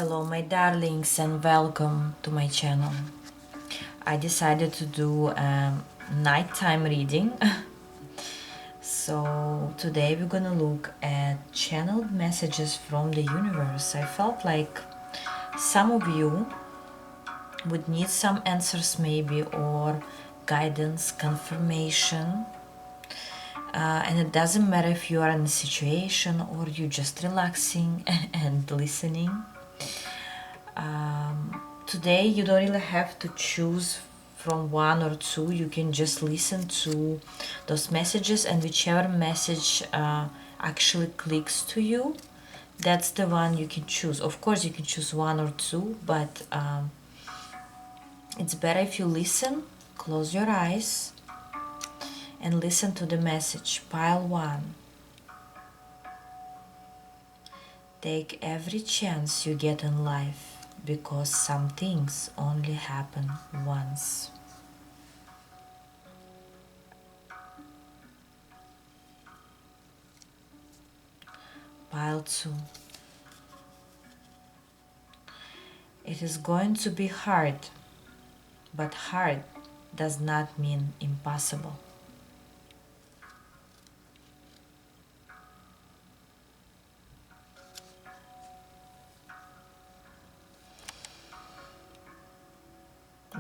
Hello my darlings and welcome to my channel. I decided to do nighttime reading. So today we're gonna look at channeled messages from the universe. I felt like some of you would need some answers maybe, or guidance, confirmation. And it doesn't matter if you are in a situation or you're just relaxing and listening. Today you don't really have to choose from one or two. You can just listen to those messages, and whichever message actually clicks to you, that's the one you can choose. Of course you can choose one or two, but it's better if you listen, close your eyes and listen to the message. Pile 1. Take every chance you get in life, because some things only happen once. Pile 2. It is going to be hard, but hard does not mean impossible.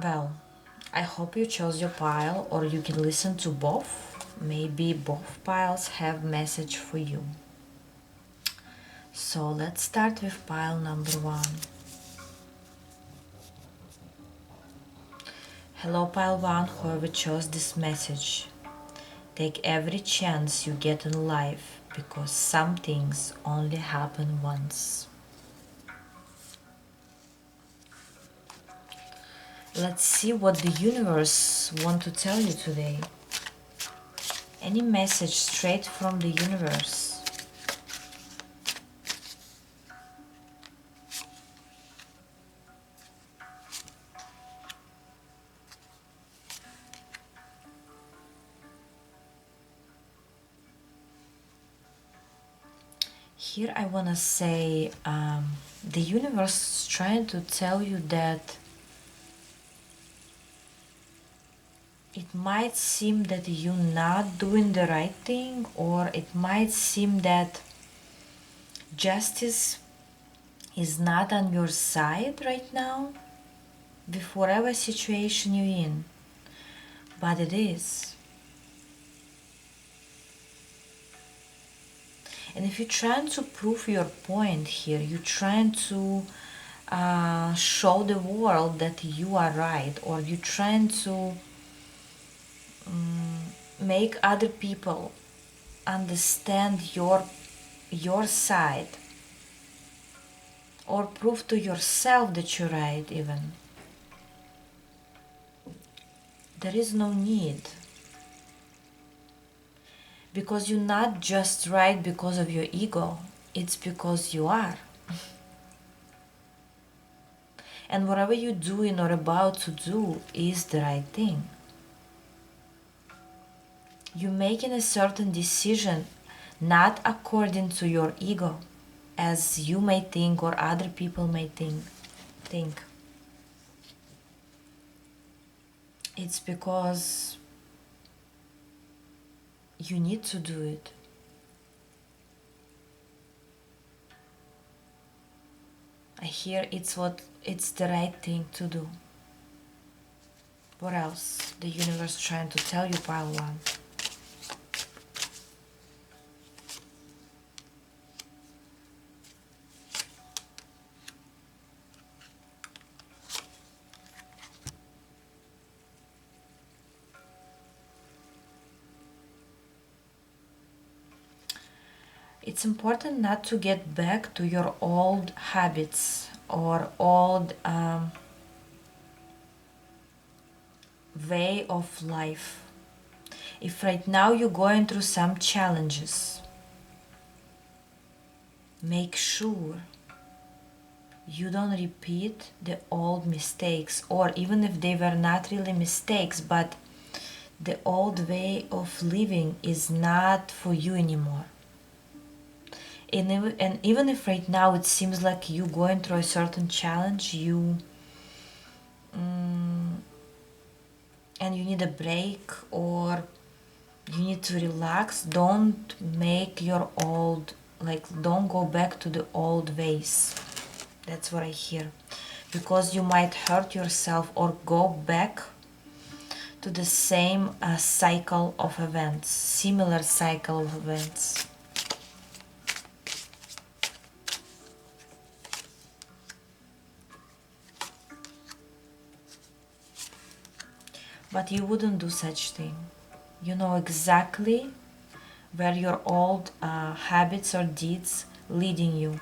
Well, I hope you chose your pile, or you can listen to both. Maybe both piles have message for you. So let's start with pile number 1. Hello pile 1, whoever chose this message. Take every chance you get in life, because some things only happen once. Let's see what the universe want to tell you today. Any message straight from the universe. Here I want to say the universe is trying to tell you that it might seem that you're not doing the right thing, or it might seem that justice is not on your side right now with whatever situation you're in, but it is. And if you're trying to prove your point here, you're trying to show the world that you are right, or you're trying to make other people understand your side, or prove to yourself that you're right. Even there is no need, because you're not just right because of your ego, it's because you are. And whatever you're doing or about to do is the right thing. You're making a certain decision not according to your ego, as you may think or other people may think. It's because you need to do it. I hear it's the right thing to do. What else the universe trying to tell you, pile 1? It's important not to get back to your old habits or old way of life. If right now you're going through some challenges, make sure you don't repeat the old mistakes, or even if they were not really mistakes, but the old way of living is not for you anymore. And even if right now it seems like you going through a certain challenge, and you need a break, or you need to relax, don't make your old, like, don't go back to the old ways. That's what I hear. Because you might hurt yourself or go back to the same cycle of events, similar cycle of events. But you wouldn't do such thing. You know exactly where your old habits or deeds leading you.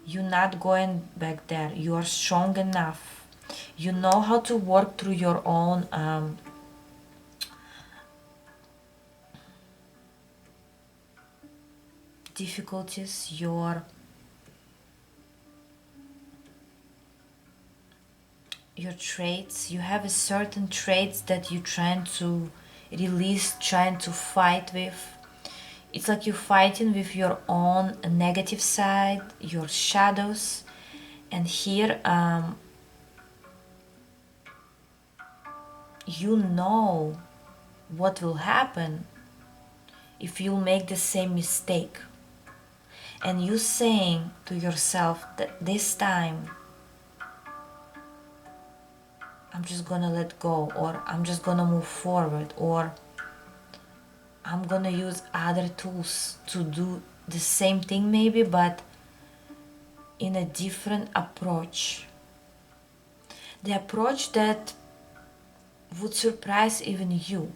You're not going back there. You are strong enough. You know how to work through your own difficulties, your traits. You have a certain traits that you're trying to release, trying to fight with. It's like you're fighting with your own negative side, your shadows. And here, you know what will happen if you make the same mistake. And you saying to yourself that this time I'm just gonna let go, or I'm just gonna move forward, or I'm gonna use other tools to do the same thing, maybe, but in a different approach. The approach that would surprise even you.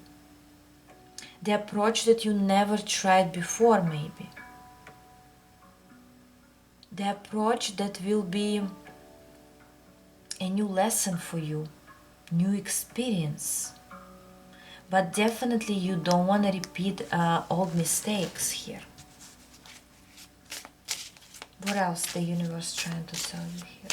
The approach that you never tried before, maybe. The approach that will be a new lesson for you, new experience. But definitely you don't want to repeat old mistakes here. What else the universe trying to tell you here?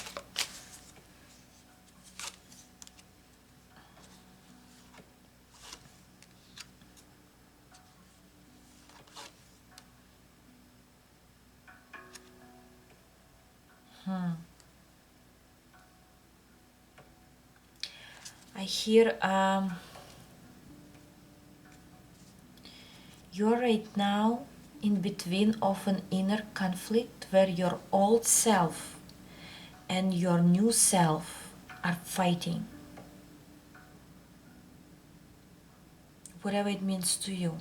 I hear you're right now in between of an inner conflict where your old self and your new self are fighting. Whatever it means to you.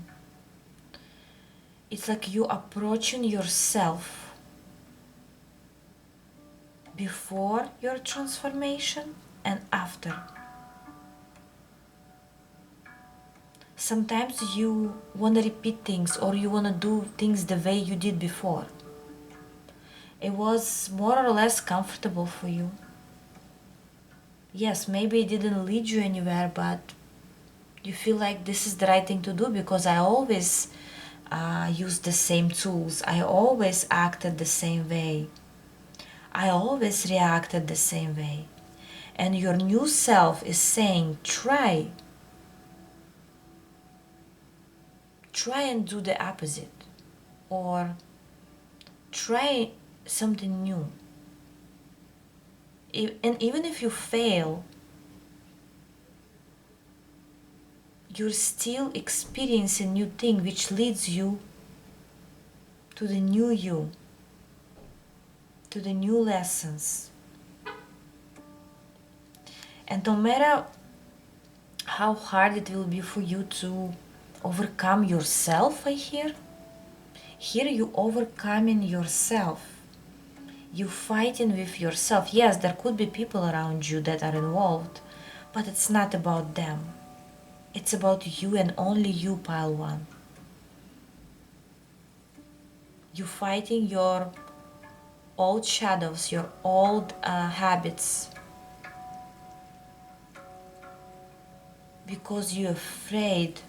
It's like you approaching yourself before your transformation and after. Sometimes you want to repeat things, or you want to do things the way you did before. It was more or less comfortable for you. Yes, maybe it didn't lead you anywhere, but you feel like this is the right thing to do because I always used the same tools. I always acted the same way. I always reacted the same way. And your new self is saying, try and do the opposite, or try something new. And even if you fail, you're still experiencing a new thing which leads you to the new you, to the new lessons. And no matter how hard it will be for you to overcome yourself, I hear, here you overcoming yourself. You fighting with yourself. Yes, there could be people around you that are involved, but it's not about them. It's about you and only you, pile one. You fighting your old shadows, your old habits, because you're afraid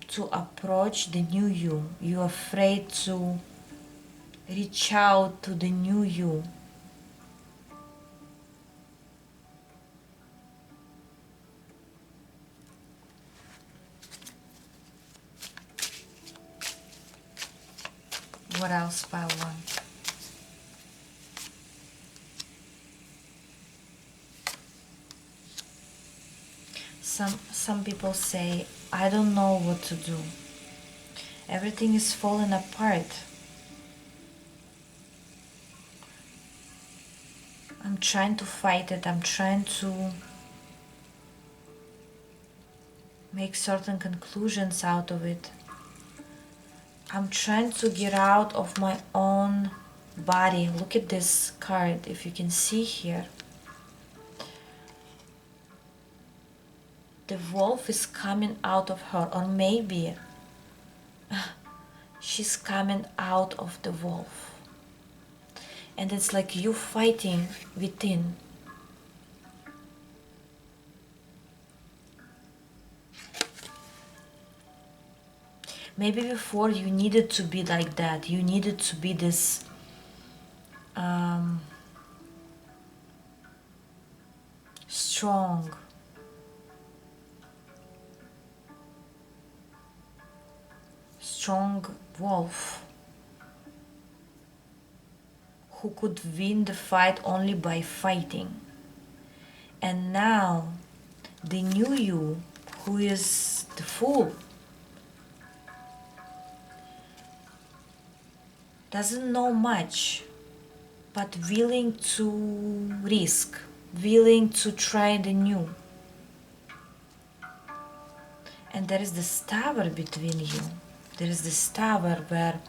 to approach the new you. You're afraid to reach out to the new you. What else, pile one? Some people say, I don't know what to do. Everything is falling apart. I'm trying to fight it. I'm trying to make certain conclusions out of it. I'm trying to get out of my own body. Look at this card, if you can see here. The wolf is coming out of her, or maybe she's coming out of the wolf. And it's like you fighting within. Maybe before you needed to be like that. You needed to be this strong, wolf who could win the fight only by fighting. And now the new you, who is the fool, doesn't know much, but willing to risk, willing to try the new. And there is this tower between you. There is this tower where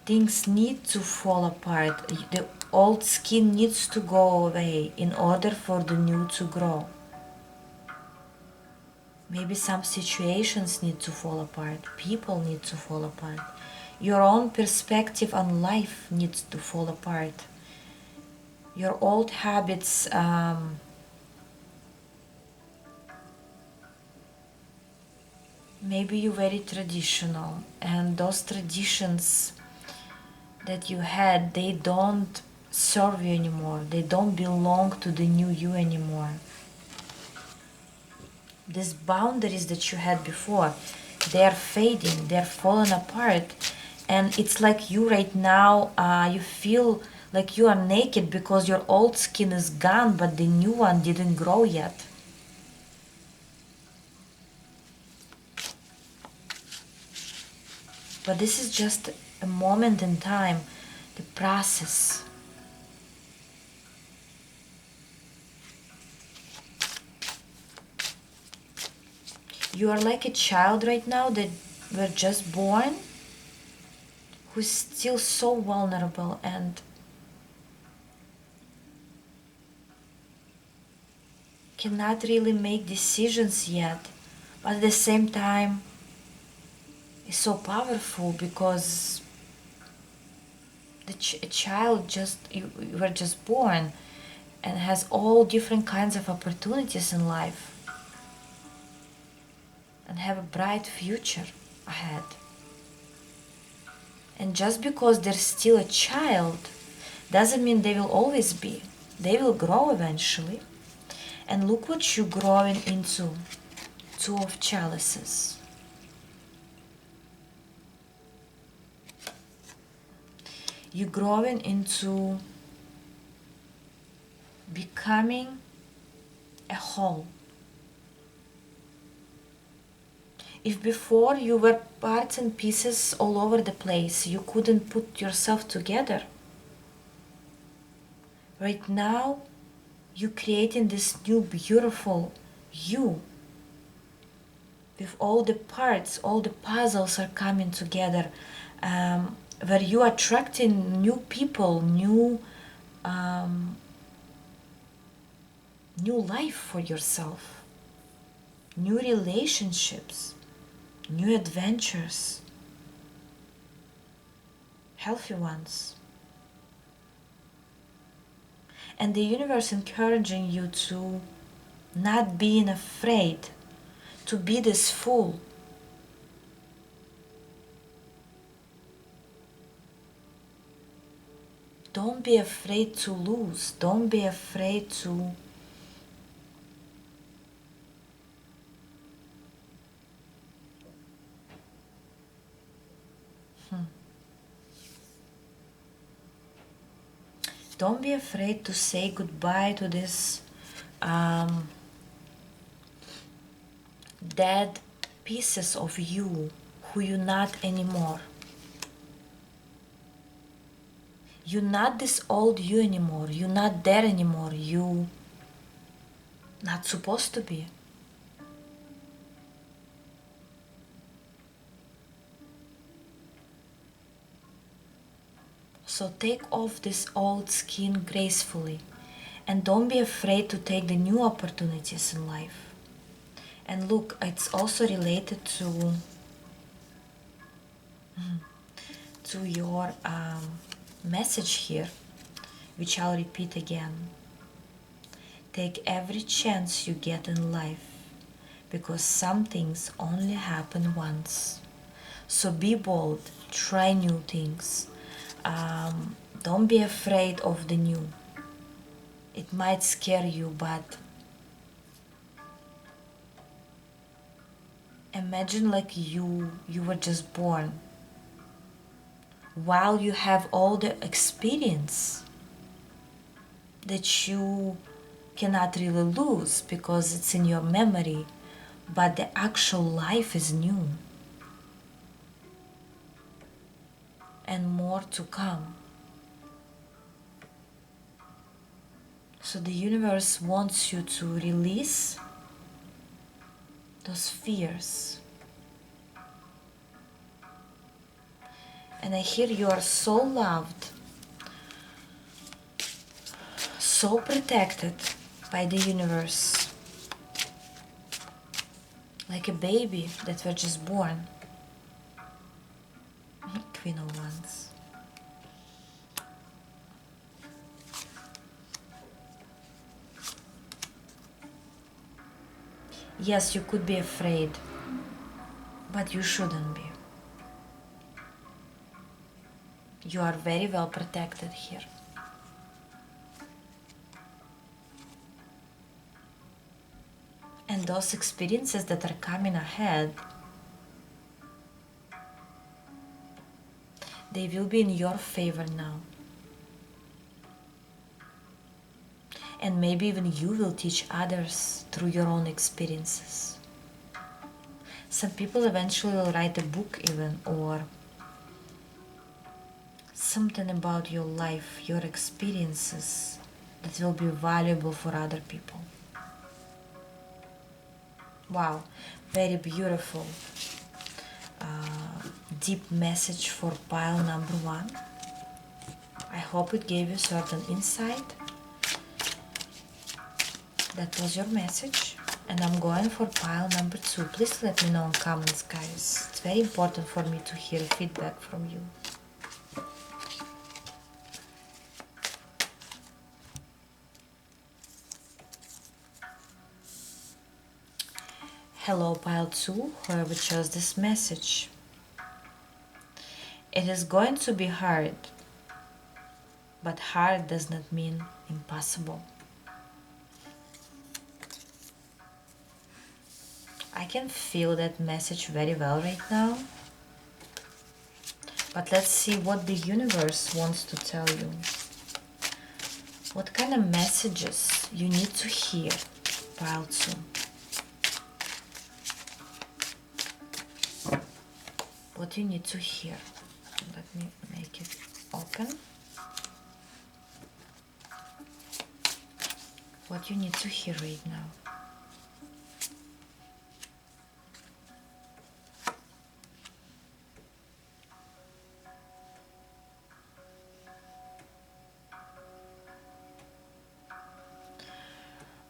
things need to fall apart. The old skin needs to go away in order for the new to grow. Maybe some situations need to fall apart. People need to fall apart. Your own perspective on life needs to fall apart. Your old habits, maybe you're very traditional, and those traditions that you had, they don't serve you anymore. They don't belong to the new you anymore. These boundaries that you had before, they're fading, they're falling apart. And it's like you right now, you feel like you are naked because your old skin is gone, but the new one didn't grow yet. But this is just a moment in time, the process. You are like a child right now that were just born, who's still so vulnerable and cannot really make decisions yet, but at the same time is so powerful because a child you were just born and has all different kinds of opportunities in life and have a bright future ahead. And just because they're still a child doesn't mean they will always be. They will grow eventually. And look what you're growing into. Two of chalices. You're growing into becoming a whole. If before you were parts and pieces all over the place, you couldn't put yourself together. Right now, you're creating this new beautiful you. With all the parts, all the puzzles are coming together. Where you are attracting new people, new life for yourself, new relationships, new adventures, healthy ones. And the universe encouraging you to not being afraid, to be this fool. Don't be afraid to lose. Don't be afraid to Don't be afraid to say goodbye to this dead pieces of you who you're not anymore. You're not this old you anymore. You're not there anymore. You not supposed to be. So take off this old skin gracefully and don't be afraid to take the new opportunities in life. And look, it's also related to your message here, which I'll repeat again. Take every chance you get in life because some things only happen once. So be bold, try new things. Don't be afraid of the new. It might scare you, but imagine like you were just born. While you have all the experience that you cannot really lose because it's in your memory, but the actual life is new and more to come. So the universe wants you to release those fears. And I hear you are so loved, so protected by the universe, like a baby that were just born. Queen of Wands. Yes, you could be afraid, but you shouldn't be. You are very well protected here. And those experiences that are coming ahead, they will be in your favor now. And maybe even you will teach others through your own experiences. Some people eventually will write a book even, or something about your life, your experiences that will be valuable for other people. Wow, very beautiful. Deep message for pile number 1. I hope it gave you certain insight. That was your message. And I'm going for pile number 2. Please let me know in comments, guys. It's very important for me to hear feedback from you. Hello, pile 2, whoever chose this message. It is going to be hard, but hard does not mean impossible. I can feel that message very well right now. But let's see what the universe wants to tell you. What kind of messages you need to hear, pile 2. What you need to hear. Let me make it open. What you need to hear right now.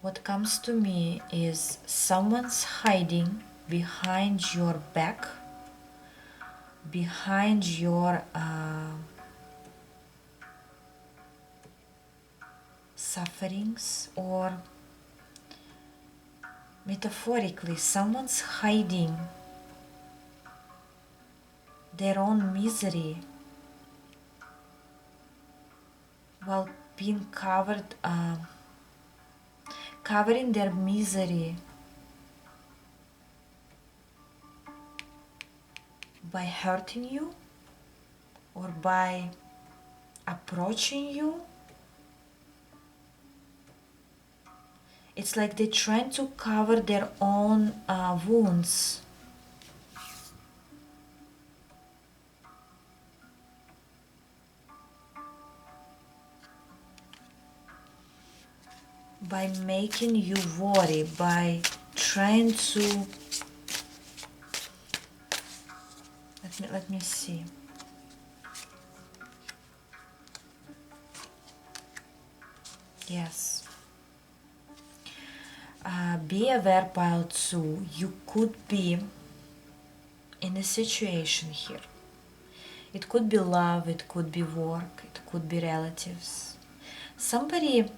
What comes to me is someone's hiding behind your back, behind your sufferings, or metaphorically, someone's hiding their own misery while being covering their misery by hurting you or by approaching you It's like they're trying to cover their own wounds. By making you worry, by trying to... Let me see. Yes. Be aware, pile 2. You could be in a situation here. It could be love, it could be work, it could be relatives. Somebody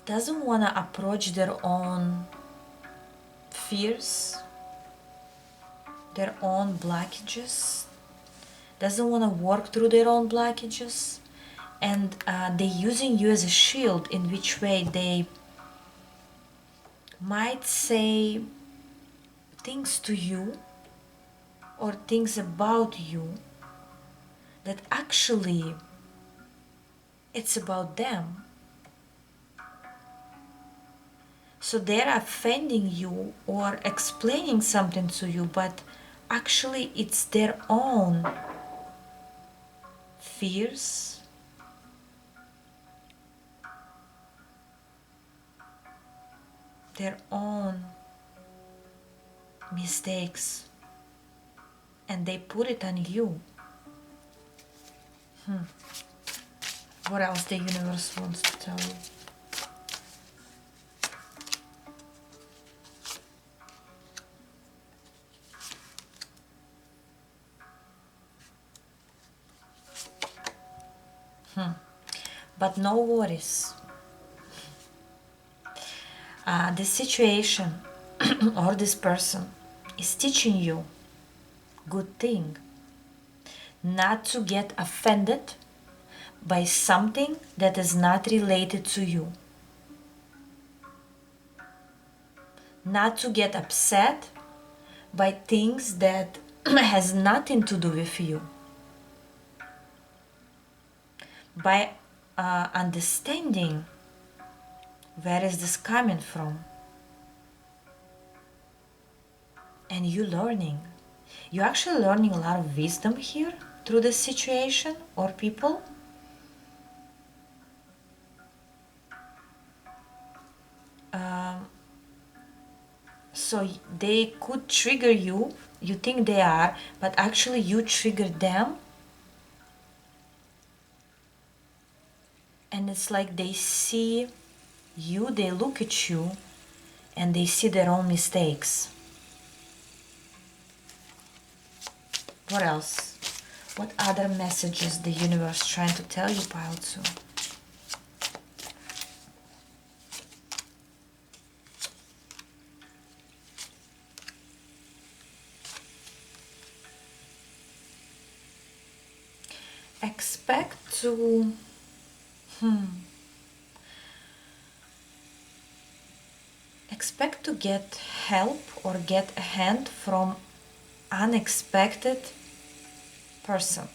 doesn't want to approach their own fears, their own blockages, doesn't want to work through their own blockages, and they're using you as a shield, in which way they might say things to you or things about you that actually it's about them. So they're offending you or explaining something to you, but actually it's their own fears, their own mistakes, and they put it on you. What else the universe wants to tell you? But no worries. This situation or this person is teaching you good thing. Not to get offended by something that is not related to you. Not to get upset by things that has nothing to do with you. By understanding where is this coming from, and you learning. You're actually learning a lot of wisdom here through this situation or people. So they could trigger you, you think they are, but actually you triggered them. And it's like they see you, they look at you, and they see their own mistakes. What else? What other messages the universe trying to tell you, pile 2? Expect to expect to get help or get a hand from unexpected person.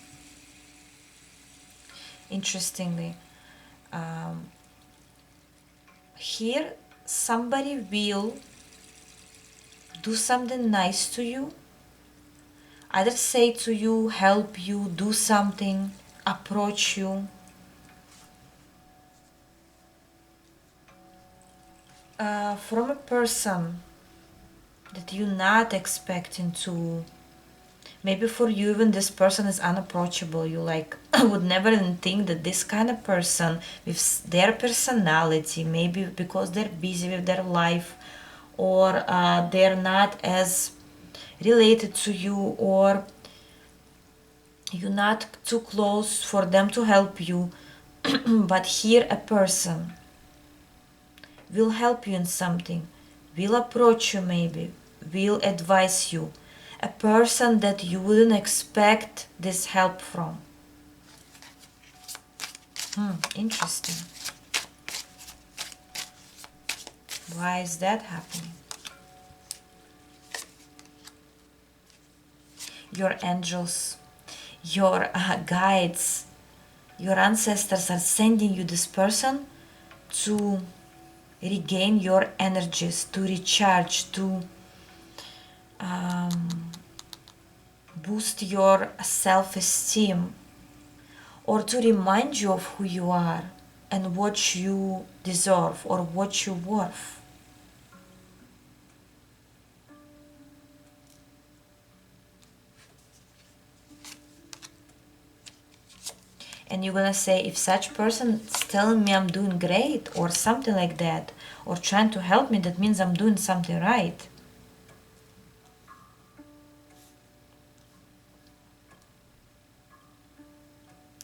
Interestingly, here somebody will do something nice to you, either say to you, help you, do something, approach you. From a person that you're not expecting to. Maybe for you even this person is unapproachable. You like would never even think that this kind of person with their personality, maybe because they're busy with their life, or they're not as related to you, or you're not too close for them to help you. But here a person will help you in something, will approach you maybe, will advise you. A person that you wouldn't expect this help from. Interesting. Why is that happening? Your angels, your guides, Your ancestors are sending you this person to regain your energies, to recharge, to boost your self-esteem, or to remind you of who you are and what you deserve or what you're worth. And you're gonna say, if such person is telling me I'm doing great or something like that, or trying to help me, that means I'm doing something right.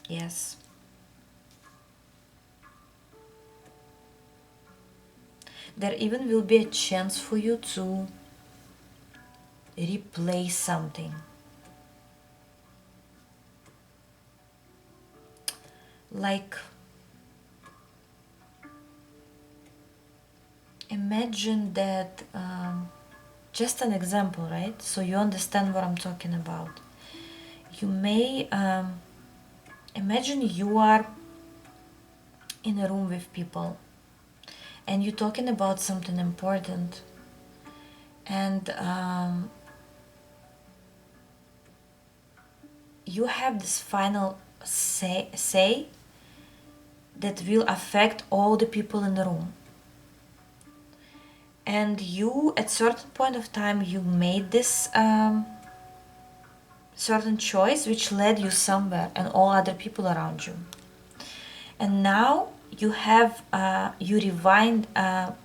Yes. There even will be a chance for you to replay something. Like, imagine that, just an example, right? So you understand what I'm talking about. You may imagine you are in a room with people and you're talking about something important, and you have this final say that will affect all the people in the room. And you, at certain point of time, you made this certain choice which led you somewhere and all other people around you. And now you have you rewind the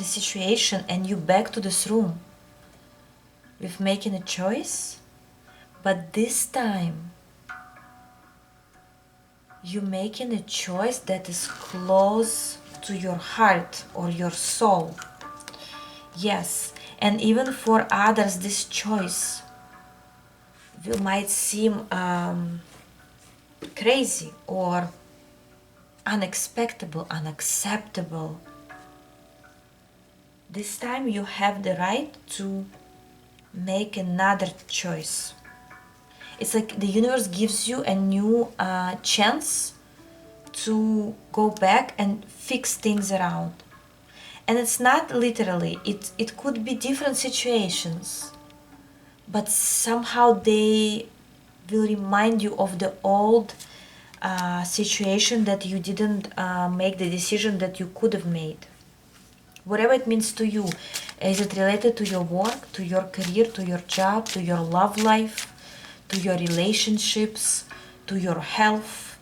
situation and you back to this room with making a choice, but this time you making a choice that is close to your heart or your soul. Yes, and even for others this choice might seem crazy or unacceptable. This time you have the right to make another choice. It's like the universe gives you a new chance to go back and fix things around. And it's not literally, it could be different situations, but somehow they will remind you of the old situation that you didn't make the decision that you could have made. Whatever it means to you. Is it related to your work, to your career, to your job, to your love life, to your relationships, to your health?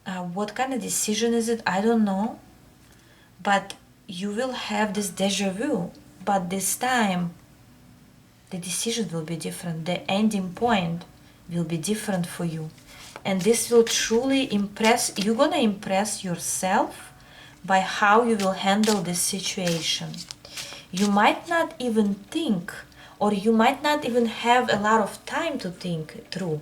What kind of decision is it? I don't know. But you will have this deja vu. But this time, the decision will be different. The ending point will be different for you. And this will truly impress, you're gonna impress yourself by how you will handle this situation. You might not even think, or you might not even have a lot of time to think through.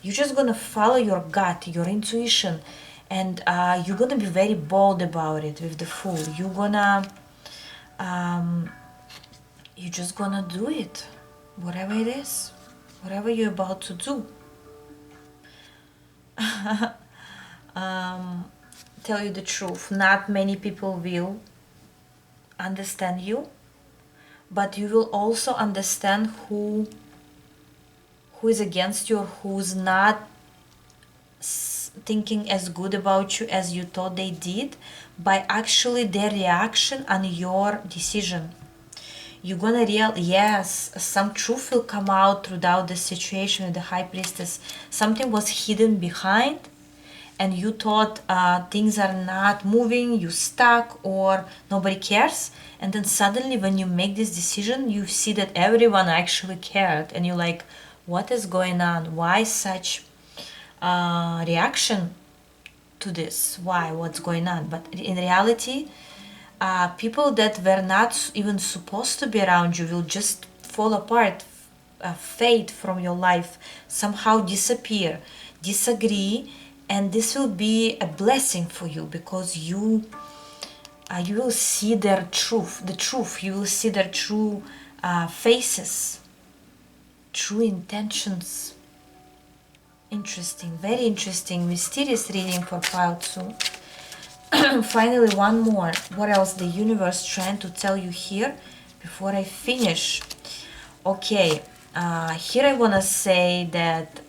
You're just gonna follow your gut, your intuition, and you're gonna be very bold about it with the Fool. You're just gonna do it, whatever it is, whatever you're about to do. Tell you the truth, not many people will understand you, but you will also understand who is against you or who's not thinking as good about you as you thought they did by actually their reaction on your decision. You're gonna yes, some truth will come out throughout the situation with the High Priestess. Something was hidden behind and you thought things are not moving, you stuck, or nobody cares. And then suddenly when you make this decision, you see that everyone actually cared. And you're like, what is going on? Why such reaction to this? Why? What's going on? But in reality, people that were not even supposed to be around you will just fall apart, fade from your life, somehow disappear, disagree, and this will be a blessing for you because you will see their truth, the truth. You will see their true faces, true intentions Interesting, very interesting, mysterious reading for pile 2. Finally, one more. What else the universe trying to tell you here before I finish? Okay, here I want to say that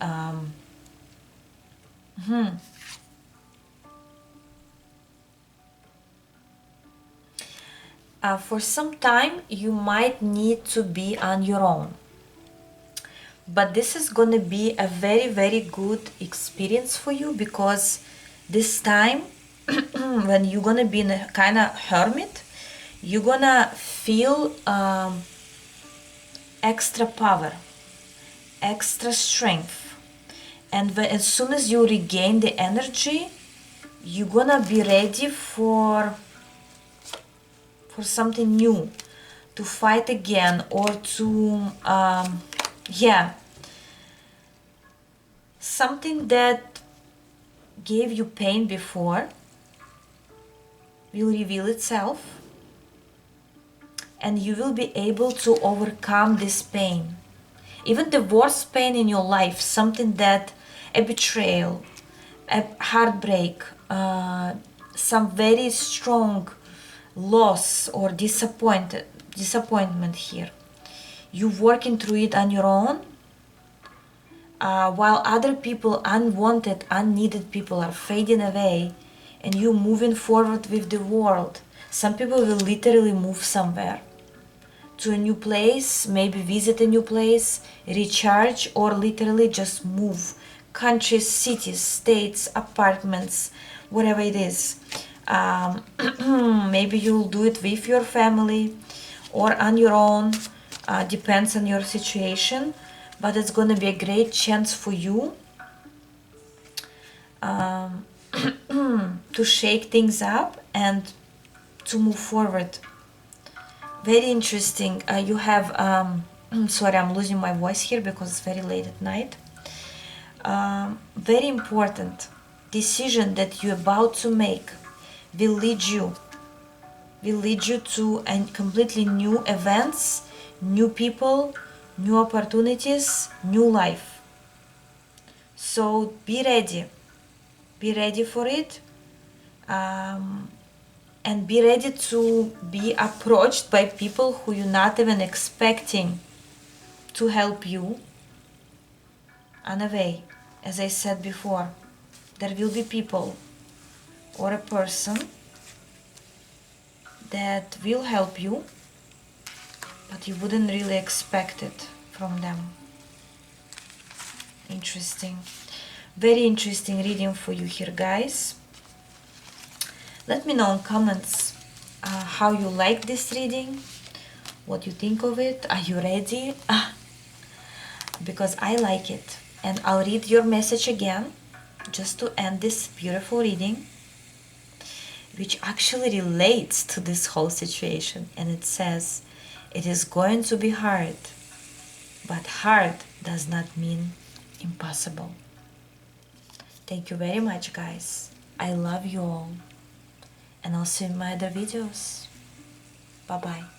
for some time you might need to be on your own. But this is going to be a very, very good experience for you, because this time when you're going to be in a kind of hermit, you're going to feel extra power, extra strength. And as soon as you regain the energy, you're going to be ready for something new, to fight again, or to something that gave you pain before will reveal itself, and you will be able to overcome this pain, even the worst pain in your life, something that a betrayal, a heartbreak, some very strong loss or disappointment here. You working through it on your own, while other people, unwanted, unneeded people, are fading away, and you moving forward with the world. Some people will literally move somewhere to a new place, maybe visit a new place, recharge, or literally just move countries, cities, states, apartments, whatever it is. Maybe you'll do it with your family or on your own, depends on your situation, but it's going to be a great chance for you to shake things up and to move forward. Very interesting. You have sorry, I'm losing my voice here because it's very late at night. Very important decision that you're about to make will lead you to a completely new events, new people, new opportunities, new life. So be ready for it, and be ready to be approached by people who you're not even expecting to help you on a way. As I said before, there will be people or a person that will help you, but you wouldn't really expect it from them. Interesting. Very interesting reading for you here, guys. Let me know in comments how you like this reading, what you think of it. Are you ready? Because I like it. And I'll read your message again just to end this beautiful reading, which actually relates to this whole situation. And it says, it is going to be hard, but hard does not mean impossible. Thank you very much, guys. I love you all. And I'll see you in my other videos. Bye-bye.